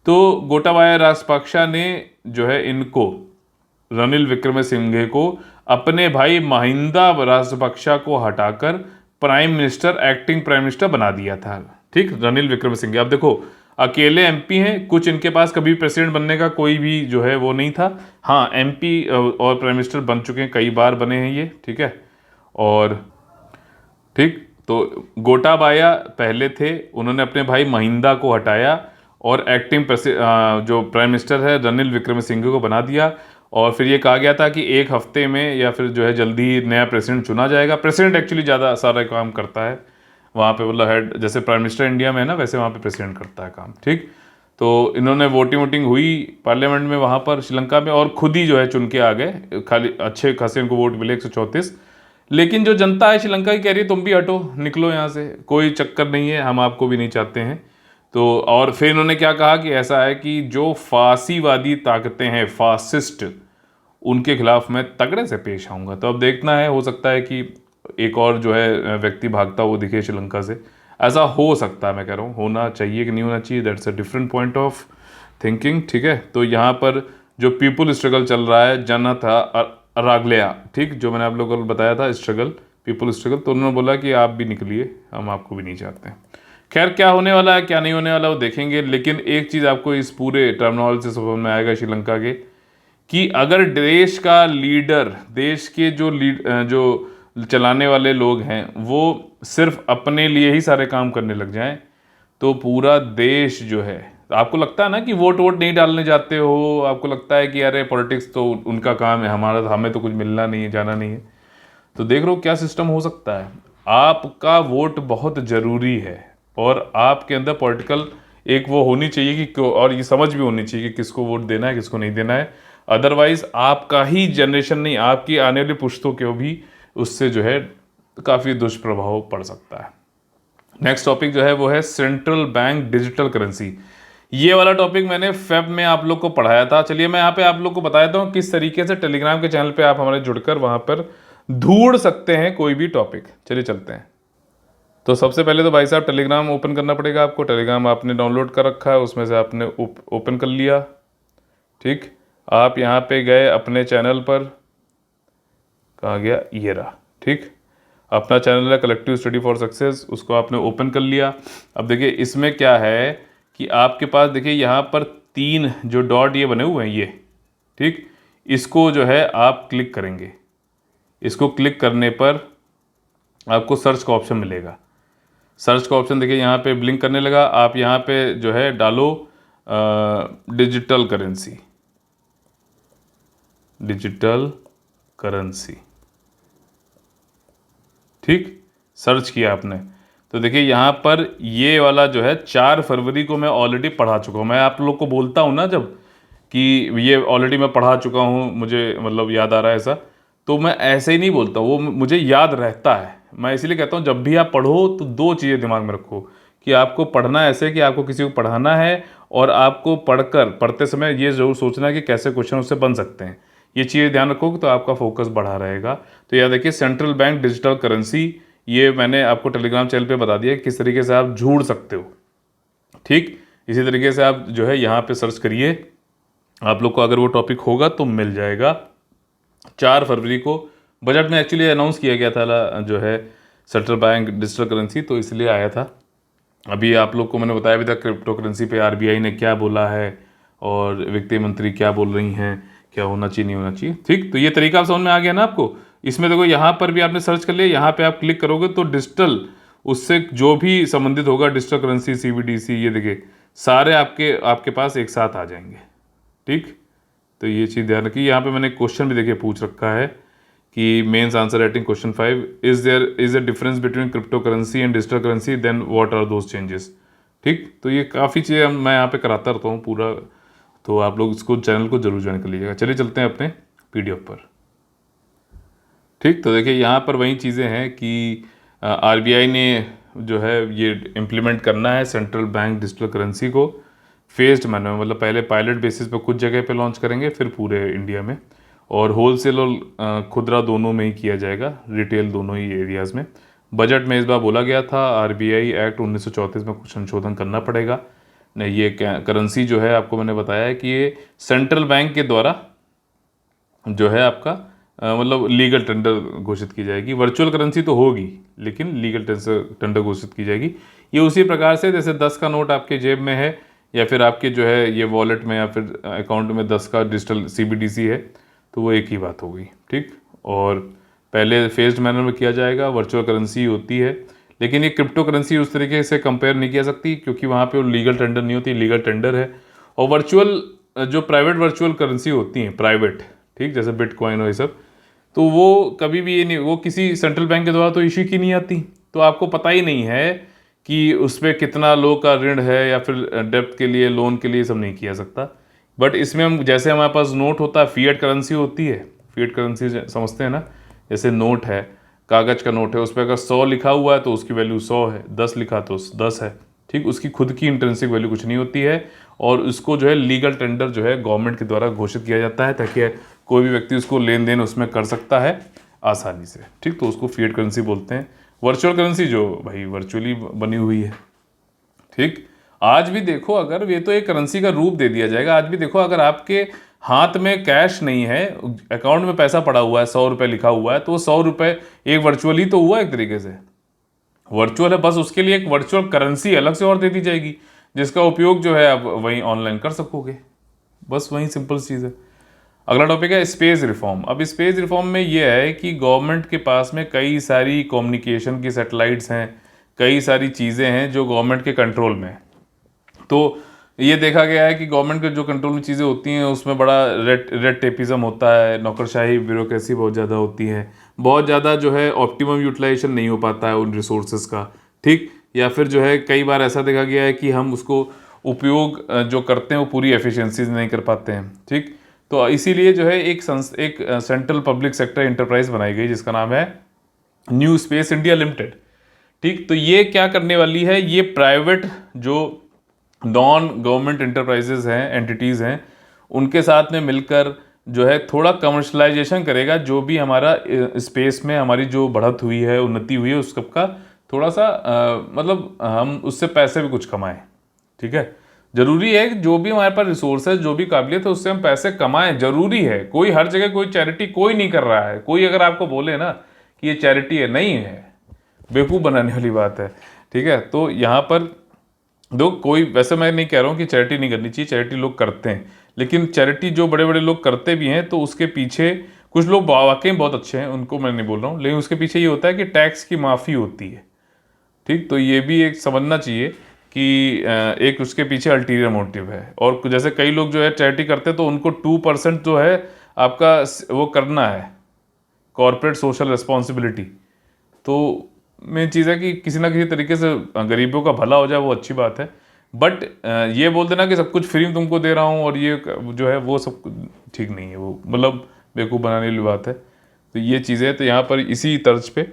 तो गोटाबाया राजपक्षा ने जो है इनको रनिल विक्रमसिंघे को अपने भाई महिंदा राजपक्षा को हटाकर prime minister, acting prime minister बना दिया था, ठीक, रनिल विक्रमसिंघे। अब देखो अकेले एमपी हैं, कुछ इनके पास कभी प्रेसिडेंट बनने का कोई भी जो है वो नहीं था। हाँ एमपी और प्राइम मिनिस्टर बन चुके हैं, कई बार बने हैं ये, ठीक है। और ठीक, तो गोटाबाया पहले थे, उन्होंने अपने भाई महिंदा को हटाया और एक्टिंग जो प्राइम मिनिस्टर है रनिल विक्रमसिंघे को बना दिया। और फिर ये कहा गया था कि एक हफ्ते में या फिर जो है जल्दी ही नया प्रेसिडेंट चुना जाएगा। प्रेसिडेंट एक्चुअली ज़्यादा सारा काम करता है वहाँ पे, मतलब हेड, जैसे प्राइम मिनिस्टर इंडिया में है ना, वैसे वहाँ पे प्रेसिडेंट करता है काम, ठीक। तो इन्होंने वोटिंग हुई पार्लियामेंट में वहाँ पर श्रीलंका में, और खुद ही जो है चुन के आ गए, खाली अच्छे खासे उनको वोट मिले 134। लेकिन जो जनता है श्रीलंका की कह रही है तुम भी हटो, निकलो यहाँ से, कोई चक्कर नहीं है, हम आपको भी नहीं चाहते हैं। तो और फिर इन्होंने क्या कहा कि ऐसा है कि जो फांसीवादी ताकतें हैं, फासिस्ट, उनके खिलाफ मैं तगड़े से पेश आऊँगा। तो अब देखना है, हो सकता है कि एक और जो है व्यक्ति भागता हुआ दिखे श्रीलंका से, ऐसा हो सकता है, मैं कह रहा हूँ, होना चाहिए कि नहीं होना चाहिए, that's a different point of thinking, ठीक है। तो यहाँ पर जो पीपुल स्ट्रगल चल रहा है, जनता रागलिया, ठीक, जो मैंने आप लोगों को बताया था स्ट्रगल, पीपुल स्ट्रगल, तो उन्होंने बोला कि आप भी निकलिए, हम आपको भी नहीं चाहते हैं। खैर क्या होने वाला है क्या नहीं होने वाला वो देखेंगे। लेकिन एक चीज़ आपको इस पूरे टर्मिनोलॉजी से समझ में आएगा श्रीलंका के, कि अगर देश का लीडर, देश के जो चलाने वाले लोग हैं वो सिर्फ अपने लिए ही सारे काम करने लग जाएं, तो पूरा देश जो है, आपको लगता है ना कि वोट नहीं डालने जाते हो, आपको लगता है कि अरे पॉलिटिक्स तो उनका काम है, हमें तो कुछ मिलना नहीं है, जाना नहीं है। तो देख लो क्या सिस्टम हो सकता है। आपका वोट बहुत ज़रूरी है, और आपके अंदर पॉलिटिकल एक वो होनी चाहिए कि, और ये समझ भी होनी चाहिए कि किसको वोट देना है, किसको नहीं देना है। अदरवाइज आपका ही जनरेशन नहीं, आपकी आने वाली पुश्तों को भी उससे जो है काफ़ी दुष्प्रभाव पड़ सकता है। नेक्स्ट टॉपिक जो है वो है सेंट्रल बैंक डिजिटल करेंसी। ये वाला टॉपिक मैंने फेब में आप लोग को पढ़ाया था। चलिए मैं यहाँ पे आप लोग को बता देता हूँ किस तरीके से टेलीग्राम के चैनल पे आप हमारे जुड़कर वहाँ पर ढूंढ सकते हैं कोई भी टॉपिक। चलिए चलते हैं। तो सबसे पहले तो भाई साहब टेलीग्राम ओपन करना पड़ेगा आपको। टेलीग्राम आपने डाउनलोड कर रखा है, उसमें से आपने ओपन कर लिया, ठीक। आप यहाँ पे गए अपने चैनल पर, कहाँ गया, ये रहा, ठीक। अपना चैनल है कलेक्टिव स्टडी फॉर सक्सेस, उसको आपने ओपन कर लिया। अब देखिए इसमें क्या है कि आपके पास देखिए यहाँ पर 3 जो डॉट ये बने हुए हैं ये, ठीक, इसको जो है आप क्लिक करेंगे। इसको क्लिक करने पर आपको सर्च का ऑप्शन मिलेगा। सर्च का ऑप्शन देखिए यहाँ पे ब्लिंक करने लगा। आप यहाँ पे जो है डालो डिजिटल करेंसी, डिजिटल करेंसी, ठीक, सर्च किया आपने। तो देखिए यहाँ पर ये वाला जो है 4 फरवरी को मैं ऑलरेडी पढ़ा चुका हूँ। मैं आप लोग को बोलता हूँ ना जब कि ये ऑलरेडी मैं पढ़ा चुका हूँ, मुझे मतलब याद आ रहा है ऐसा, तो मैं ऐसे ही नहीं बोलता, वो मुझे याद रहता है। मैं इसीलिए कहता हूँ जब भी आप पढ़ो तो 2 चीज़ें दिमाग में रखो, कि आपको पढ़ना ऐसे कि आपको किसी को पढ़ाना है, और आपको पढ़ते समय ये ज़रूर सोचना है कि कैसे क्वेश्चन उससे बन सकते हैं। ये चीज़ें ध्यान रखोगे तो आपका फोकस बढ़ा रहेगा। तो याद देखिए सेंट्रल बैंक डिजिटल करेंसी, ये मैंने आपको टेलीग्राम चैनल पे बता दिया किस तरीके से आप ढूंढ सकते हो, ठीक। इसी तरीके से आप जो है यहाँ पे सर्च करिए आप लोग को अगर वो टॉपिक होगा तो मिल जाएगा। 4 फरवरी को बजट में एक्चुअली अनाउंस किया गया था जो है सेंट्रल बैंक डिजिटल करेंसी, तो इसलिए आया था। अभी आप लोग को मैंने बताया भी था क्रिप्टो करेंसी पे आरबीआई ने क्या बोला है और वित्त मंत्री क्या बोल रही हैं, क्या होना चाहिए नहीं होना चाहिए। ठीक, तो ये तरीका आप समझ में आ गया ना आपको। इसमें देखो यहाँ पर भी आपने सर्च कर लिया, यहाँ पे आप क्लिक करोगे तो डिजिटल उससे जो भी संबंधित होगा डिजिटल करेंसी सीबीडीसी, ये देखिए सारे आपके आपके पास एक साथ आ जाएंगे। ठीक, तो ये चीज़ ध्यान रखिए। यहाँ पे मैंने क्वेश्चन भी देखिए पूछ रखा है कि mains answer writing question 5, is a difference between crypto currency and digital currency, then what are those changes. ठीक, तो ये काफ़ी चीज़ें मैं यहाँ पे कराता रहता हूँ पूरा, तो आप लोग इसको चैनल को जरूर ज्वाइन कर लीजिएगा। चलिए चलते हैं अपने पीडीएफ पर। ठीक, तो देखिए यहाँ पर वही चीज़ें हैं कि आरबीआई ने जो है ये इम्प्लीमेंट करना है सेंट्रल बैंक डिजिटल करेंसी को फेज्ड मैनर में, मतलब पहले पायलट बेसिस पे कुछ जगह पे लॉन्च करेंगे, फिर पूरे इंडिया में, और होलसेल और खुदरा दोनों में ही किया जाएगा, रिटेल दोनों ही एरियाज़ में। बजट में इस बार बोला गया था आरबीआई एक्ट 1934 में कुछ संशोधन करना पड़ेगा। नहीं, ये करेंसी जो है आपको मैंने बताया है कि ये सेंट्रल बैंक के द्वारा जो है आपका मतलब लीगल टेंडर घोषित की जाएगी। वर्चुअल करेंसी तो होगी लेकिन लीगल टेंडर घोषित की जाएगी। ये उसी प्रकार से जैसे 10 का नोट आपके जेब में है या फिर आपके जो है ये वॉलेट में या फिर अकाउंट में 10 का डिजिटल सीबीडीसी है, तो वो एक ही बात होगी। ठीक, और पहले फेज्ड मैनर में किया जाएगा, वर्चुअल करेंसी होती है, लेकिन ये क्रिप्टो करेंसी उस तरीके से कंपेयर नहीं किया सकती क्योंकि वहाँ पे वो लीगल टेंडर नहीं होती, लीगल टेंडर है। और वर्चुअल जो प्राइवेट वर्चुअल करेंसी होती हैं प्राइवेट, ठीक, जैसे बिटकॉइन और ये सब, तो वो कभी भी ये नहीं, वो किसी सेंट्रल बैंक के द्वारा तो इश्यू की नहीं आती, तो आपको पता ही नहीं है कि उस पर कितना लोग का ऋण है या फिर डेप्थ के लिए लोन के लिए सब नहीं किया सकता। बट इसमें हम जैसे हमारे पास नोट होता है, फिएट करेंसी होती है, फिएट करेंसी समझते हैं ना, जैसे नोट है, कागज का नोट है, उस पर अगर 100 लिखा हुआ है तो उसकी वैल्यू 100 है, 10 लिखा तो 10 है। ठीक, उसकी खुद की इंट्रिंसिक वैल्यू कुछ नहीं होती है, और उसको जो है लीगल टेंडर जो है गवर्नमेंट के द्वारा घोषित किया जाता है ताकि कोई भी व्यक्ति उसको लेन देन उसमें कर सकता है आसानी से। ठीक, तो उसको फिएट करेंसी बोलते हैं। वर्चुअल करेंसी जो भाई वर्चुअली बनी हुई है। ठीक, आज भी देखो अगर ये तो एक करेंसी का रूप दे दिया जाएगा, आज भी देखो अगर आपके हाथ में कैश नहीं है, अकाउंट में पैसा पड़ा हुआ है, 100 रुपये लिखा हुआ है, तो 100 रुपये एक वर्चुअली तो हुआ, एक तरीके से वर्चुअल है, बस उसके लिए एक वर्चुअल करेंसी अलग से और दे दी जाएगी जिसका उपयोग जो है आप वहीं ऑनलाइन कर सकोगे। बस वही सिंपल चीज़ है। अगला टॉपिक है स्पेस रिफॉर्म। अब स्पेस रिफॉर्म में ये है कि गवर्नमेंट के पास में कई सारी कम्युनिकेशन की सैटेलाइट्स हैं, कई सारी चीज़ें हैं जो गवर्नमेंट के कंट्रोल में है। तो ये देखा गया है कि गवर्नमेंट के जो कंट्रोल में चीज़ें होती हैं उसमें बड़ा रेड टेपिज्म होता है, नौकरशाही ब्यूरोक्रेसी बहुत ज़्यादा होती है, बहुत ज़्यादा जो है ऑप्टिमम यूटिलाइजेशन नहीं हो पाता है उन रिसोर्सेज का। ठीक, या फिर जो है कई बार ऐसा देखा गया है कि हम उसको उपयोग जो करते हैं वो पूरी एफिशिएंसी नहीं कर पाते हैं। ठीक, तो इसीलिए जो है एक सेंट्रल पब्लिक सेक्टर एंटरप्राइज बनाई गई जिसका नाम है न्यू स्पेस इंडिया लिमिटेड। ठीक, तो ये क्या करने वाली है, ये प्राइवेट जो नॉन गवर्नमेंट एंटरप्राइजेज हैं, एंटिटीज़ हैं, उनके साथ में मिलकर जो है थोड़ा कमर्शलाइजेशन करेगा, जो भी हमारा स्पेस में हमारी जो बढ़त हुई है, उन्नति हुई है, उस सबका थोड़ा सा मतलब हम उससे पैसे भी कुछ कमाएं। ठीक है, जरूरी है कि जो भी हमारे पास रिसोर्स है, जो भी काबिलियत है, उससे हम पैसे कमाएं, जरूरी है। कोई हर जगह कोई चैरिटी कोई नहीं कर रहा है। कोई अगर आपको बोले ना कि ये चैरिटी है, नहीं है, बेवकूफ़ बनाने वाली बात है। ठीक है, तो यहाँ पर दो कोई, वैसे मैं नहीं कह रहा हूँ कि चैरिटी नहीं करनी चाहिए, चैरिटी लोग करते हैं, लेकिन चैरिटी जो बड़े बड़े लोग करते भी हैं तो उसके पीछे कुछ लोग वाकई बहुत अच्छे हैं, उनको मैं नहीं बोल रहा हूँ, लेकिन उसके पीछे ये होता है कि टैक्स की माफ़ी होती है। ठीक, तो ये भी एक समझना चाहिए कि एक उसके पीछे अल्टीरियर मोटिव है। और जैसे कई लोग जो है चैरिटी करते हैं तो उनको 2% जो है आपका वो करना है, कॉर्पोरेट सोशल रिस्पॉन्सिबिलिटी। तो मेन चीज़ है कि किसी ना किसी तरीके से गरीबों का भला हो जाए, वो अच्छी बात है। बट ये बोल देना कि सब कुछ फ्री में तुमको दे रहा हूँ और ये जो है वो सब ठीक नहीं है, वो मतलब बेवकूफ़ बनाने वाली बात है। तो ये चीज़ें हैं। तो यहाँ पर इसी तर्ज पे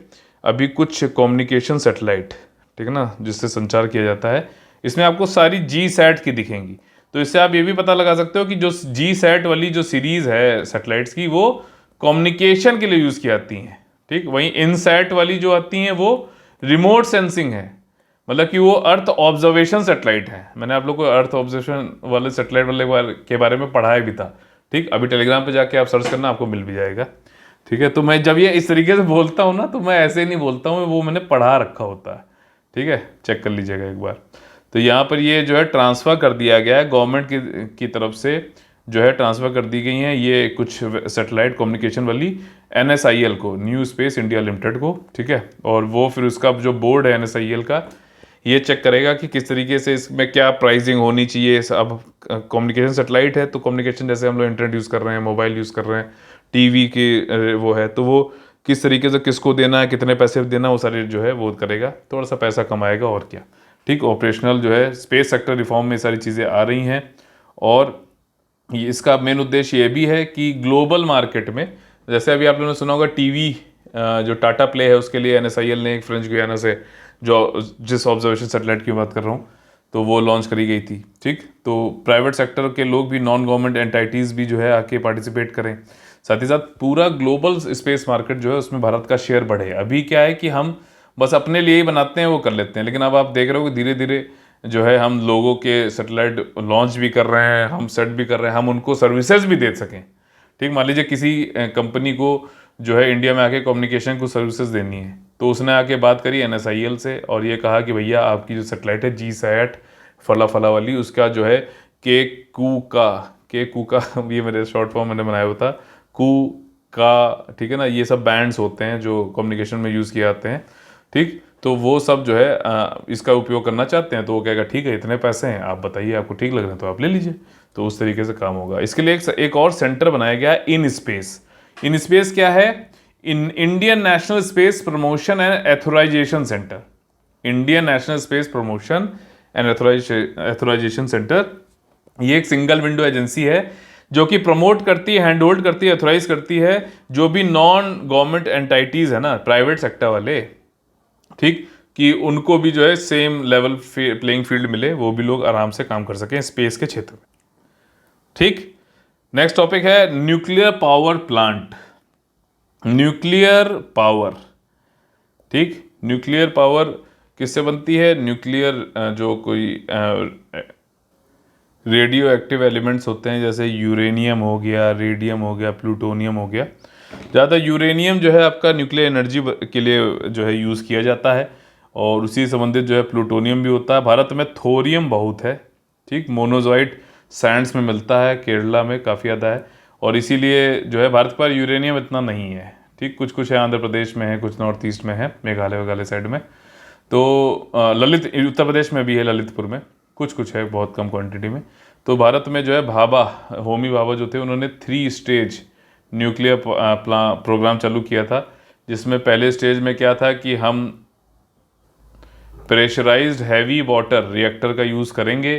अभी कुछ कम्युनिकेशन सैटेलाइट, ठीक है ना, जिससे संचार किया जाता है, इसमें आपको सारी जी सैट की दिखेंगी। तो इससे आप ये भी पता लगा सकते हो कि जो जी सैट वाली जो सीरीज़ है सैटेलाइट्स की, वो कम्युनिकेशन के लिए यूज़ की जाती हैं। ठीक, वहीं इनसैट वाली जो आती हैं वो रिमोट सेंसिंग है, मतलब कि वो अर्थ ऑब्जर्वेशन सेटेलाइट है। मैंने आप लोग को अर्थ ऑब्जर्वेशन वाले सेटेलाइट वाले के बारे में पढ़ाया भी था। ठीक, अभी टेलीग्राम पे जाके आप सर्च करना, आपको मिल भी जाएगा। ठीक है, तो मैं जब ये इस तरीके से बोलता हूँ ना, तो मैं ऐसे ही नहीं बोलता हूँ, वो मैंने पढ़ा रखा होता है। ठीक है, चेक कर लीजिएगा एक बार। तो यहाँ पर ये जो है ट्रांसफ़र कर दिया गया है गवर्नमेंट की तरफ से, जो है ट्रांसफ़र कर दी गई हैं ये कुछ सेटेलाइट कम्युनिकेशन वाली NSIL को, न्यू स्पेस इंडिया लिमिटेड को। ठीक है, और वो फिर उसका जो बोर्ड है NSIL का, ये चेक करेगा कि किस तरीके से इसमें क्या प्राइसिंग होनी चाहिए। अब कम्युनिकेशन सेटेलाइट है, तो कम्युनिकेशन जैसे हम लोग इंटरनेट यूज़ कर रहे हैं, मोबाइल यूज़ कर रहे हैं, टीवी की वो है, तो वो किस तरीके से किसको देना है, कितने पैसे देना, वो सारे जो है वो करेगा, थोड़ा सा पैसा कमाएगा और क्या। ठीक, ऑपरेशनल जो है स्पेस सेक्टर रिफॉर्म में सारी चीज़ें आ रही हैं। और इसका मेन उद्देश्य ये भी है कि ग्लोबल मार्केट में, जैसे अभी आप लोगों ने सुना होगा टीवी जो टाटा प्ले है, उसके लिए NSIL ने एक फ्रेंच गुयाना से, जो जिस ऑब्जर्वेशन सेटेलाइट की बात कर रहा हूँ, तो वो लॉन्च करी गई थी। ठीक, तो प्राइवेट सेक्टर के लोग भी, नॉन गवर्नमेंट एंटाइटीज़ भी जो है आके पार्टिसिपेट करें। साथ ही साथ पूरा ग्लोबल स्पेस मार्केट जो है उसमें भारत का शेयर बढ़े। अभी क्या है कि हम बस अपने लिए ही बनाते हैं, वो कर लेते हैं, लेकिन अब आप देख रहे हो कि धीरे धीरे जो है हम लोगों के सेटेलाइट लॉन्च भी कर रहे हैं, हम सेट भी कर रहे हैं, हम उनको सर्विसेज भी दे सकें। ठीक, मान लीजिए किसी कंपनी को जो है इंडिया में आके कम्युनिकेशन को सर्विसेज देनी है, तो उसने आके बात करी NSIL से और ये कहा कि भैया आपकी जो सेटेलाइट है GSAT फला फला वाली, उसका जो है के कू का ये मेरे शॉर्ट फॉर्म मैंने बनाया हुआ था, कू का, ठीक है ना, ये सब बैंड्स होते हैं जो कम्युनिकेशन में यूज़ किए जाते हैं। ठीक, तो वो सब जो है इसका उपयोग करना चाहते हैं, तो वो कहेगा ठीक है, इतने पैसे हैं, आप बताइए, आपको ठीक लग रहे हैं तो आप ले लीजिए। तो उस तरीके से काम होगा। इसके लिए एक और सेंटर बनाया गया है, इन स्पेस क्या है? Indian national space promotion and authorisation centre. Indian national space promotion and authorisation centre, ये एक सिंगल विंडो एजेंसी है जो कि प्रमोट करती है, हैंड होल्ड करती है, एथोराइज करती है जो भी नॉन गवर्नमेंट एंटाइटीज है ना, प्राइवेट सेक्टर वाले, ठीक, कि उनको भी जो है सेम लेवल प्लेइंग फील्ड मिले, वो भी लोग आराम से काम कर सकें स्पेस के क्षेत्र में। ठीक, नेक्स्ट टॉपिक है nuclear power plant. Nuclear power, ठीक, न्यूक्लियर पावर किससे बनती है? न्यूक्लियर जो कोई रेडियो एक्टिव एलिमेंट्स होते हैं, जैसे यूरेनियम हो गया, रेडियम हो गया, प्लूटोनियम हो गया। ज़्यादा यूरेनियम जो है आपका न्यूक्लियर एनर्जी के लिए जो है यूज़ किया जाता है, और उसी संबंधित जो है प्लूटोनियम भी होता है। भारत में थोरियम बहुत है, ठीक, मोनोजॉइट सैंड्स में मिलता है, केरला में काफ़ी ज़्यादा है, और इसीलिए जो है भारत पर यूरेनियम इतना नहीं है। ठीक, कुछ कुछ है, आंध्र प्रदेश में है, कुछ नॉर्थ ईस्ट में है, मेघालय वघालय साइड में, तो ललित उत्तर प्रदेश में भी है, ललितपुर में कुछ कुछ है, बहुत कम क्वांटिटी में। तो भारत में जो है भाभा, होमी भाभा जो थे, उन्होंने 3 स्टेज न्यूक्लियर प्रोग्राम चालू किया था, जिसमें पहले स्टेज में क्या था कि हम प्रेशराइज्ड हैवी वाटर रिएक्टर का यूज़ करेंगे,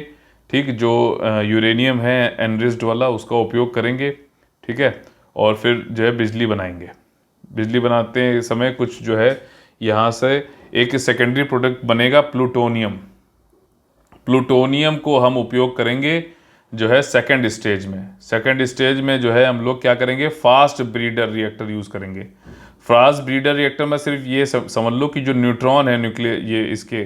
ठीक, जो यूरेनियम है एनरिच्ड वाला, उसका उपयोग करेंगे, ठीक है, और फिर जो है बिजली बनाएंगे। बिजली बनाते समय कुछ जो है यहाँ से एक सेकेंडरी प्रोडक्ट बनेगा प्लूटोनियम। प्लूटोनियम को हम उपयोग करेंगे जो है सेकंड स्टेज में। सेकंड स्टेज में जो है हम लोग क्या करेंगे? फास्ट ब्रीडर रिएक्टर यूज़ करेंगे। फास्ट ब्रीडर रिएक्टर में सिर्फ ये समझ लो कि जो न्यूट्रॉन है न्यूक्लियर, ये इसके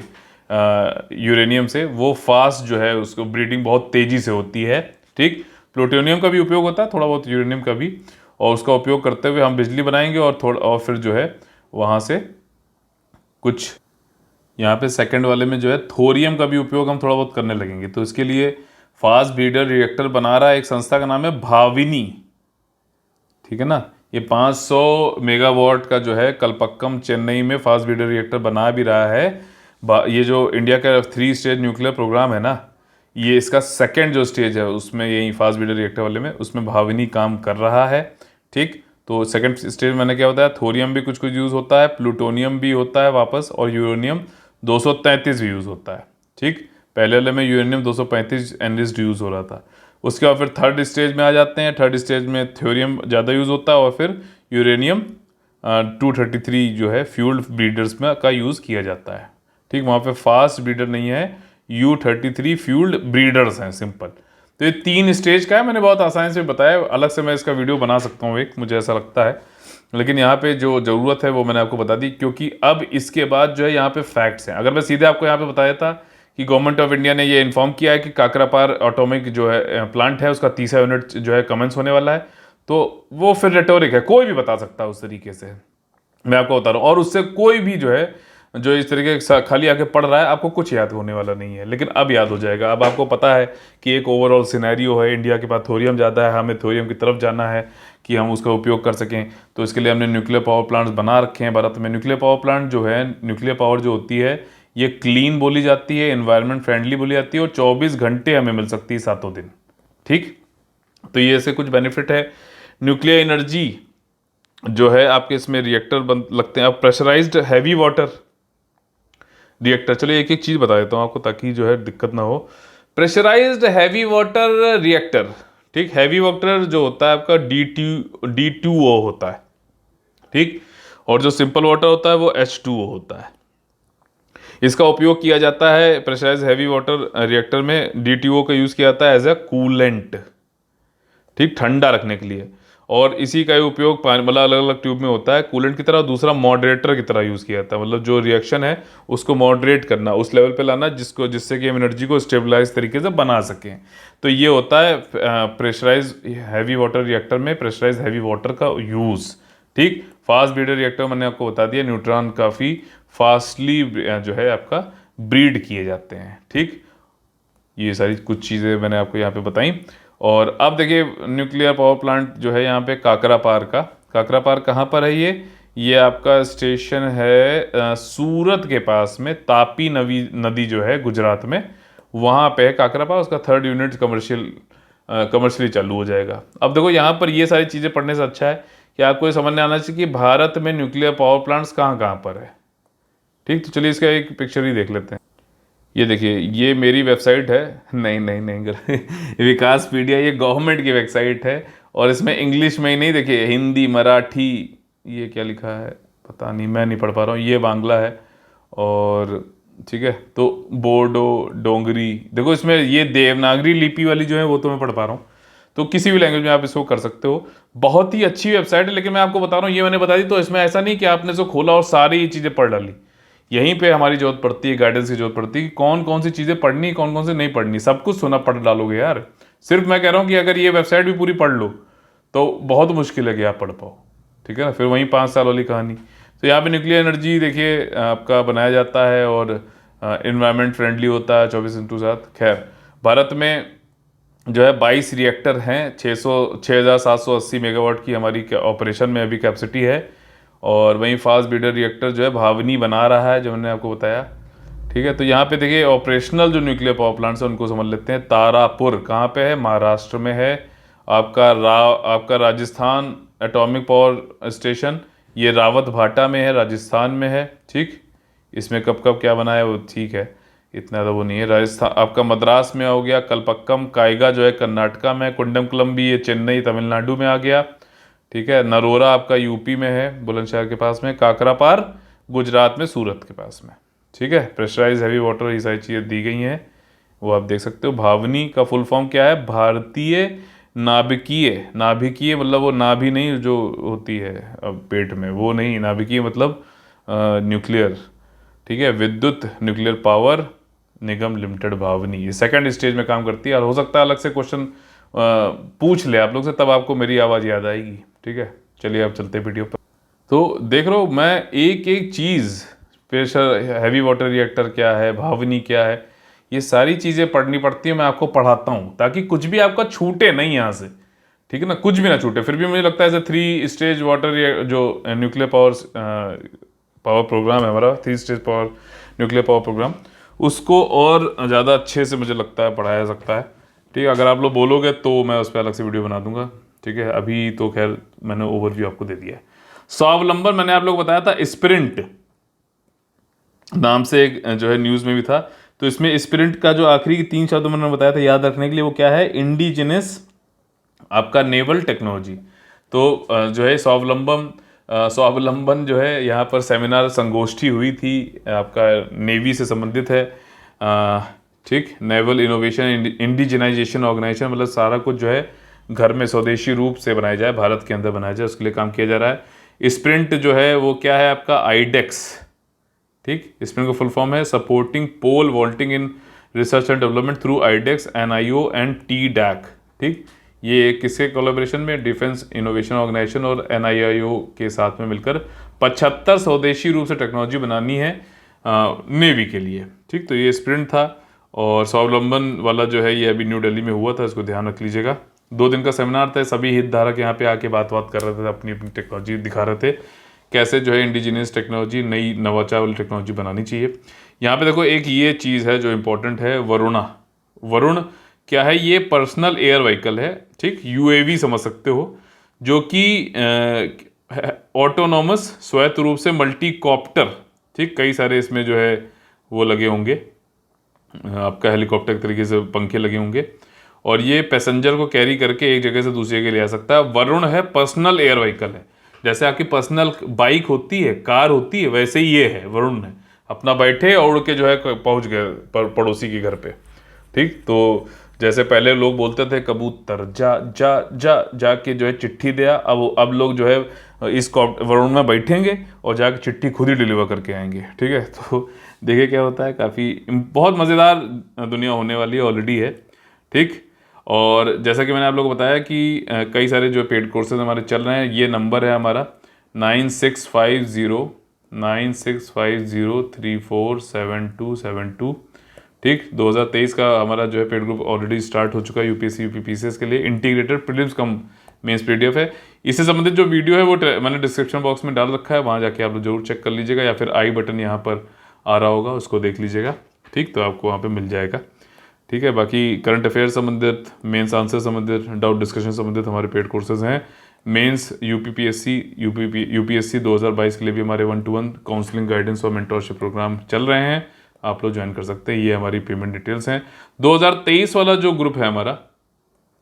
यूरेनियम से, वो फास्ट जो है उसको ब्रीडिंग बहुत तेज़ी से होती है। ठीक, प्लूटोनियम का भी उपयोग होता है, थोड़ा बहुत यूरेनियम का भी, और उसका उपयोग करते हुए हम बिजली बनाएंगे, और फिर जो है वहाँ से कुछ यहाँ पे सेकंड वाले में जो है थोरियम का भी उपयोग हम थोड़ा बहुत करने लगेंगे। तो इसके लिए फास्ट ब्रीडर रिएक्टर बना रहा है एक संस्था का नाम है भाविनी, ठीक है ना। ये 500 मेगावाट का जो है कलपक्कम चेन्नई में फास्ट ब्रीडर रिएक्टर बना भी रहा है। ये जो इंडिया का 3 स्टेज न्यूक्लियर प्रोग्राम है ना, ये इसका सेकेंड जो स्टेज है उसमें, यही फास्ट ब्रीडर रिएक्टर वाले में, उसमें भाविनी काम कर रहा है। ठीक, तो सेकेंड स्टेज में मैंने क्या बताया, थोरियम भी कुछ कुछ यूज़ होता है, प्लूटोनियम भी होता है वापस, और यूरेनियम 233 भी यूज़ होता है। ठीक, पहले वाले में यूरेनियम 235 एनरिच्ड यूज़ हो रहा था। उसके बाद फिर थर्ड स्टेज में आ जाते हैं। थर्ड स्टेज में थोरियम ज़्यादा यूज़ होता है, और फिर यूरेनियम 233 जो है फ्यूल्ड ब्रीडर्स में का यूज़ किया जाता है। ठीक, वहाँ पे फास्ट ब्रीडर नहीं है, U33 फ्यूल्ड ब्रीडर्स हैं, सिंपल। तो ये 3 स्टेज का है, मैंने बहुत आसानी से बताया, अलग से मैं इसका वीडियो बना सकता हूँ एक, मुझे ऐसा लगता है। लेकिन यहाँ पे जो ज़रूरत है वो मैंने आपको बता दी, क्योंकि अब इसके बाद जो है यहाँ पे फैक्ट्स हैं। अगर मैं सीधे आपको यहाँ पे बताया था कि गवर्नमेंट ऑफ इंडिया ने ये इन्फॉर्म किया है कि काकरापार एटॉमिक जो है प्लांट है उसका तीसरा यूनिट जो है कमेंस होने वाला है, तो वो फिर रेटोरिक है, कोई भी बता सकता है उस तरीके से, मैं आपको बता रहा हूँ। और उससे कोई भी जो है जो इस तरीके से खाली आके पढ़ रहा है, आपको कुछ याद होने वाला नहीं है, लेकिन अब याद हो जाएगा। अब आपको पता है कि एक ओवरऑल सिनेरियो है, इंडिया के पास थोरियम ज़्यादा है, हमें थोरियम की तरफ जाना है कि हम उसका उपयोग कर सकें। तो इसके लिए हमने न्यूक्लियर पावर प्लांट्स बना रखे हैं भारत में। न्यूक्लियर पावर प्लांट जो है, न्यूक्लियर पावर जो होती है ये क्लीन बोली जाती है, इन्वायरमेंट फ्रेंडली बोली जाती है, और 24 घंटे हमें मिल सकती है, सातों दिन। ठीक, तो ये ऐसे कुछ बेनिफिट है। न्यूक्लियर एनर्जी जो है आपके इसमें रिएक्टर बन लगते हैं। अब प्रेशराइज्ड हैवी वाटर रिएक्टर, चलिए एक एक चीज़ बता देता हूँ आपको ताकि जो है दिक्कत ना हो। प्रेशराइज्ड हैवी वाटर रिएक्टर, ठीक, हैवी वाटर जो होता है आपका D2O होता है, ठीक, और जो सिंपल वाटर होता है वो H2O होता है। इसका उपयोग किया जाता है प्रेशराइज्ड हैवी वाटर रिएक्टर में, D2O का यूज़ किया जाता है एज अ कूलेंट, ठीक, ठंडा रखने के लिए। और इसी का ही उपयोग पानी मतलब अलग अलग ट्यूब में होता है कूलेंट की तरह, दूसरा मॉडरेटर की तरह यूज़ किया जाता है, मतलब जो रिएक्शन है उसको मॉडरेट करना, उस लेवल पे लाना जिससे कि हम एनर्जी को स्टेबलाइज तरीके से बना सकें। तो ये होता है प्रेशराइज हैवी वाटर रिएक्टर में प्रेशराइज हैवी वाटर का यूज़। ठीक, फास्ट ब्रीडर रिएक्टर मैंने आपको बता दिया, न्यूट्रॉन काफ़ी फास्टली जो है आपका ब्रीड किए जाते हैं। ठीक, ये सारी कुछ चीज़ें मैंने आपको यहाँ पे बताई। और अब देखिए न्यूक्लियर पावर प्लांट जो है यहाँ पे काकरापार कहाँ पर है? ये आपका स्टेशन है सूरत के पास में, तापी नदी जो है गुजरात में, वहाँ पे है काकरापार। उसका 3rd यूनिट कमर्शियली चालू हो जाएगा। अब देखो यहाँ पर ये सारी चीज़ें पढ़ने से अच्छा है कि आपको ये समझ में आना चाहिए कि भारत में न्यूक्लियर पावर प्लांट्स कहाँ कहाँ पर है। ठीक, तो चलिए इसका एक पिक्चर ही देख लेते हैं। ये देखिए, ये मेरी वेबसाइट है, नहीं विकासपीडिया ये गवर्नमेंट की वेबसाइट है, और इसमें इंग्लिश में ही नहीं, देखिए हिंदी, मराठी, ये क्या लिखा है पता नहीं, मैं नहीं पढ़ पा रहा हूँ, ये बांग्ला है, और ठीक है, तो बोडो, डोंगरी, देखो इसमें ये देवनागरी लिपि वाली जो है वो तो मैं पढ़ पा रहा हूँ। तो किसी भी लैंग्वेज में आप इसको कर सकते हो। बहुत ही अच्छी वेबसाइट है, लेकिन मैं आपको बता रहा हूँ, ये मैंने बता दी तो इसमें ऐसा नहीं कि आपने इसको खोला और सारी ये चीज़ें पढ़ डाली। यहीं पे हमारी जरूरत पड़ती है, गाइडेंस की जरूरत पड़ती है कि कौन कौन सी चीज़ें पढ़नी, कौन कौन सी नहीं पढ़नी, सब कुछ सुना पढ़ डालोगे यार। सिर्फ मैं कह रहा हूँ कि अगर ये वेबसाइट भी पूरी पढ़ लो तो बहुत मुश्किल है कि आप पढ़ पाओ। ठीक है ना, फिर वहीं 5 साल वाली कहानी। तो यहाँ पे न्यूक्लियर एनर्जी देखिए आपका बनाया जाता है और इन्वायरमेंट फ्रेंडली होता है 24x7। खैर, भारत में जो है 22 रिएक्टर हैं, 6,780 मेगावाट की हमारी ऑपरेशन में अभी कैपेसिटी है। और वहीं फास्ट ब्रीडर रिएक्टर जो है भावनी बना रहा है, जो मैंने आपको बताया। ठीक है, तो यहाँ पे देखिए ऑपरेशनल जो न्यूक्लियर पावर प्लांट्स हैं उनको समझ लेते हैं। तारापुर कहाँ पे है? महाराष्ट्र में है। आपका राजस्थान एटॉमिक पावर स्टेशन ये रावत भाटा में है, राजस्थान में है। ठीक, इसमें कब कब क्या बना है वो ठीक है, इतना ज़्यादा वो नहीं है। राजस्थान आपका मद्रास में हो गया, कलपक्कम काइगा जो है कर्नाटका में, कुंडमकलम भी ये चेन्नई तमिलनाडु में आ गया। ठीक है, नरोरा आपका यूपी में है, बुलंदशहर के पास में, काकरापार गुजरात में, सूरत के पास में। ठीक है, प्रेशराइज हैवी वाटर, ये सारी चीज़ें दी गई हैं, वो आप देख सकते हो। भावनी का फुल फॉर्म क्या है? भारतीय नाभिकीय मतलब वो नाभि नहीं जो होती है अब पेट में, वो नहीं, नाभिकीय मतलब न्यूक्लियर। ठीक है, विद्युत न्यूक्लियर पावर निगम लिमिटेड भावनी, ये 2nd स्टेज में काम करती है। और हो सकता है अलग से क्वेश्चन पूछ ले आप लोग से, तब आपको मेरी आवाज़ याद आएगी। ठीक है, चलिए अब चलते वीडियो पर। तो देख रहे हो, मैं एक एक चीज़, प्रेशर हैवी वाटर रिएक्टर क्या है, भावनी क्या है, ये सारी चीज़ें पढ़नी पड़ती है, मैं आपको पढ़ाता हूँ ताकि कुछ भी आपका छूटे नहीं यहाँ से। ठीक है ना, कुछ भी ना छूटे। फिर भी मुझे लगता है ऐसे 3 स्टेज वाटर जो न्यूक्लियर पावर प्रोग्राम है हमारा, 3 stage power nuclear power programme, उसको और ज़्यादा अच्छे से मुझे लगता है पढ़ाया जा सकता है। ठीक है, अगर आप लोग बोलोगे तो मैं उस पर अलग से वीडियो बना दूंगा। ठीक है, अभी तो खैर मैंने ओवरव्यू आपको दे दिया है। स्वावलंबन मैंने आप लोग बताया था, स्प्रिंट नाम से एक जो है न्यूज़ में भी था। तो इसमें स्प्रिंट का जो आखिरी 3 शब्द मैंने बताया था याद रखने के लिए, वो क्या है? इंडिजिनस आपका नेवल टेक्नोलॉजी। तो जो है स्वावलंबन जो है यहाँ पर सेमिनार संगोष्ठी हुई थी, आपका नेवी से संबंधित है। ठीक, नेवल इनोवेशन इंडिजिनाइजेशन ऑर्गेनाइजेशन, मतलब सारा कुछ जो है घर में स्वदेशी रूप से बनाया जाए, भारत के अंदर बनाया जाए, उसके लिए काम किया जा रहा है। स्प्रिंट जो है वो क्या है आपका, आईडेक्स। ठीक, स्प्रिंट का फुल फॉर्म है supporting pole vaulting in research and development through iDEX, NIO and TDAC. ठीक, ये किसके कोलैबोरेशन में, डिफेंस इनोवेशन ऑर्गेनाइजेशन और एनआईओ के साथ में मिलकर 75 स्वदेशी रूप से टेक्नोलॉजी बनानी है नेवी के लिए। ठीक, तो ये स्प्रिंट था और स्वावलंबन वाला जो है ये अभी न्यू दिल्ली में हुआ था, इसको ध्यान रख लीजिएगा। 2 दिन का सेमिनार था, सभी हितधारक यहाँ पे आके बात कर रहे थे, अपनी अपनी टेक्नोलॉजी दिखा रहे थे, कैसे जो है इंडिजिनियस टेक्नोलॉजी, नई नवाचार वाली टेक्नोलॉजी बनानी चाहिए। यहाँ पे देखो एक ये चीज़ है जो इम्पोर्टेंट है, वरुणा। वरुण क्या है, ये पर्सनल एयर व्हीकल है। ठीक, यूएवी समझ सकते हो, जो कि ऑटोनोमस स्वायत्त रूप से मल्टी कॉप्टर। ठीक, कई सारे इसमें जो है वो लगे होंगे, आपका हेलीकॉप्टर के तरीके से पंखे लगे होंगे, और ये पैसेंजर को कैरी करके एक जगह से दूसरी जगह ले जा सकता है। वरुण है पर्सनल एयर व्हीकल है, जैसे आपकी पर्सनल बाइक होती है, कार होती है, वैसे ही ये है वरुण है, अपना बैठे और उड़ के जो है पहुंच गए पड़ोसी के घर पे। ठीक, तो जैसे पहले लोग बोलते थे कबूतर जा जा जा जाके जो है चिट्ठी दिया, अब लोग जो है इस वरुण में बैठेंगे और जाके चिट्ठी खुद ही डिलीवर करके आएंगे। ठीक है, तो देखिए क्या होता है, काफ़ी बहुत मज़ेदार दुनिया होने वाली है, ऑलरेडी है। ठीक, और जैसा कि मैंने आप लोगों को बताया कि कई सारे जो पेड कोर्सेज हमारे चल रहे हैं, ये नंबर है हमारा 9650347272। ठीक, 2023 का हमारा जो है पेड ग्रुप ऑलरेडी स्टार्ट हो चुका है यूपीएससी यूपीपीसीएस के लिए। Integrated prelims cum mains PDF है, इससे संबंधित जो वीडियो है वो मैंने डिस्क्रिप्शन बॉक्स में डाल रखा है, वहाँ जाके आप लोग जरूर चेक कर लीजिएगा, या फिर आई बटन यहाँ पर आ रहा होगा, उसको देख लीजिएगा। ठीक, तो आपको वहाँ पे मिल जाएगा। ठीक है, बाकी करंट अफेयर संबंधित, मेंस आंसर संबंधित, डाउट डिस्कशन संबंधित हमारे पेड कोर्सेज हैं। मेंस यूपीएससी 2022 के लिए भी हमारे 1-to-1 काउंसलिंग गाइडेंस और मेंटोरशिप प्रोग्राम चल रहे हैं, आप लोग ज्वाइन कर सकते हैं। ये हमारी पेमेंट डिटेल्स हैं। 2023 वाला जो ग्रुप है हमारा,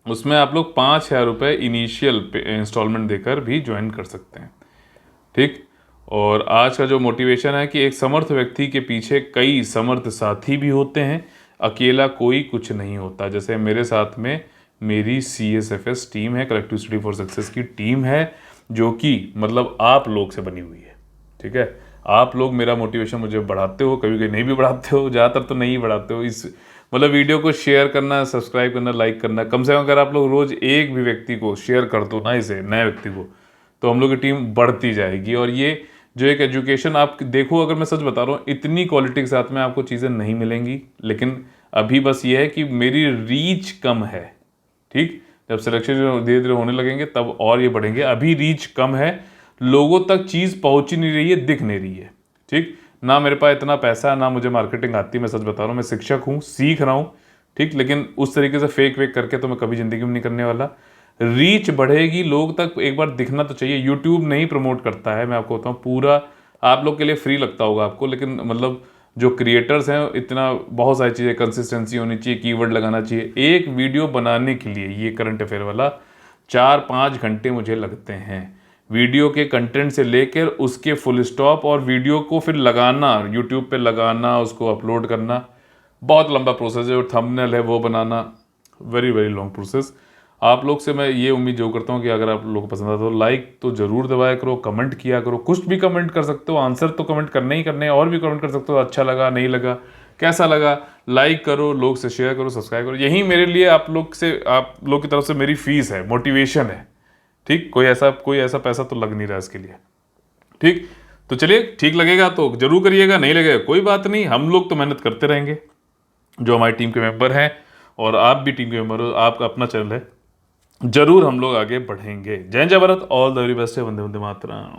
उसमें आप लोग 5,000 रुपये इनिशियल इंस्टॉलमेंट देकर भी ज्वाइन कर सकते हैं। ठीक, और आज का जो मोटिवेशन है कि एक समर्थ व्यक्ति के पीछे कई समर्थ साथी भी होते हैं, अकेला कोई कुछ नहीं होता। जैसे मेरे साथ में मेरी CSFS टीम है, कलेक्टिव स्टडी फॉर सक्सेस की टीम है, जो कि मतलब आप लोग से बनी हुई है। ठीक है, आप लोग मेरा मोटिवेशन मुझे बढ़ाते हो, कभी कभी नहीं भी बढ़ाते हो, ज़्यादातर तो नहीं बढ़ाते हो। इस मतलब वीडियो को शेयर करना, सब्सक्राइब करना, लाइक करना, कम से कम अगर आप लोग रोज़ एक भी व्यक्ति को शेयर कर दो ना, इसे नए व्यक्ति को, तो हम लोग की टीम बढ़ती जाएगी। और ये जो एक एजुकेशन आप देखो, अगर मैं सच बता रहा हूँ, इतनी क्वालिटी के साथ में आपको चीज़ें नहीं मिलेंगी, लेकिन अभी बस ये है कि मेरी रीच कम है। ठीक, जब सिलेक्शन धीरे धीरे होने लगेंगे तब और ये बढ़ेंगे, अभी रीच कम है, लोगों तक चीज़ पहुंच ही नहीं रही है, दिख नहीं रही है। ठीक, ना मेरे पास इतना पैसा है, ना मुझे मार्केटिंग आती, मैं सच बता रहा हूँ, मैं शिक्षक हूँ, सीख रहा हूँ। ठीक, लेकिन उस तरीके से फेक वेक करके तो मैं कभी ज़िंदगी में नहीं करने वाला। रीच बढ़ेगी, लोग तक एक बार दिखना तो चाहिए। यूट्यूब नहीं प्रमोट करता है, मैं आपको बताऊँ, पूरा आप लोग के लिए फ्री लगता होगा आपको, लेकिन मतलब जो क्रिएटर्स हैं, इतना बहुत सारी चीज़ें, कंसिस्टेंसी होनी चाहिए, कीवर्ड लगाना चाहिए। एक वीडियो बनाने के लिए ये करंट अफेयर वाला 4-5 घंटे मुझे लगते हैं, वीडियो के कंटेंट से लेकर उसके फुल स्टॉप, और वीडियो को फिर लगाना, यूट्यूब पे लगाना, उसको अपलोड करना, बहुत लंबा प्रोसेस है। और थंबनेल है वो बनाना, वेरी वेरी लॉन्ग प्रोसेस। आप लोग से मैं ये उम्मीद जो करता हूँ कि अगर आप लोगों को पसंद आता तो लाइक तो जरूर दबाया करो, कमेंट किया करो, कुछ भी कमेंट कर सकते हो, आंसर तो कमेंट करने ही करने, और भी कमेंट कर सकते हो, अच्छा लगा, नहीं लगा, कैसा लगा, लाइक करो, लोग से शेयर करो, सब्सक्राइब करो। यही मेरे लिए आप लोग की तरफ से मेरी फीस है, मोटिवेशन है। ठीक, कोई ऐसा पैसा तो लग नहीं रहा इसके लिए। ठीक, तो चलिए, ठीक लगेगा तो जरूर करिएगा, नहीं लगेगा कोई बात नहीं, हम लोग तो मेहनत करते रहेंगे, जो हमारी टीम के मेंबर हैं, और आप भी टीम के मेंबर हो, आपका अपना चैनल है, जरूर हम लोग आगे बढ़ेंगे। जय जय Bharat, all the very best है, वंदे वंदे मातरम।